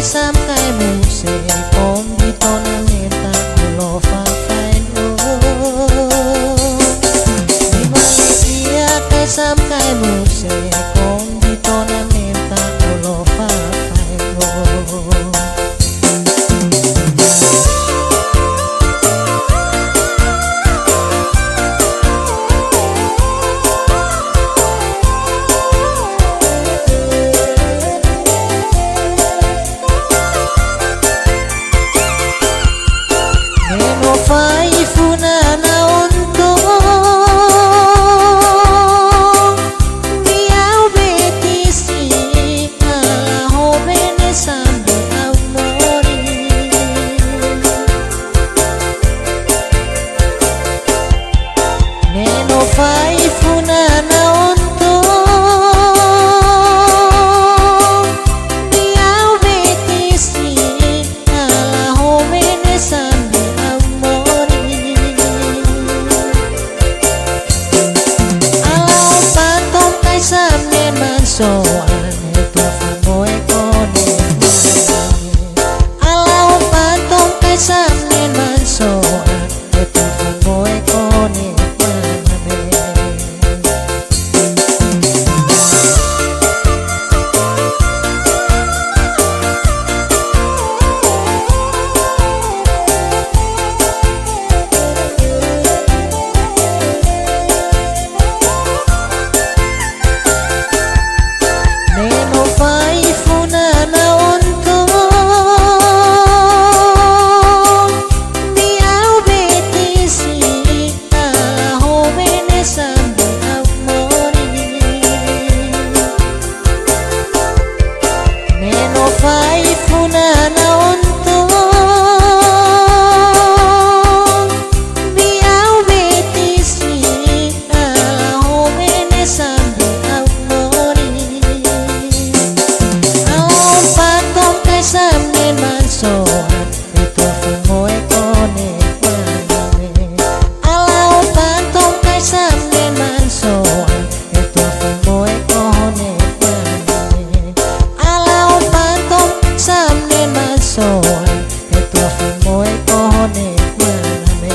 sampai musik om ditona minta ulo fafain di Malaysia kai sampai musik om ditona minta ulo fafain Fai funana untuk biau betisi ala hobene sambe au mori neno fai funana untuk biau betisi ala hobene sambe samnen mansoan itu famoy kone alau patong kai samnen mansoan itu famoy kone fai funana untuk biau betisi ala hobene sambe au mori alau patong kai samnen mansoan itu famoy kone alau patong kai samnen mansoan itu famoy kone samnen mansoan itu famoy kone maname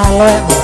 aloe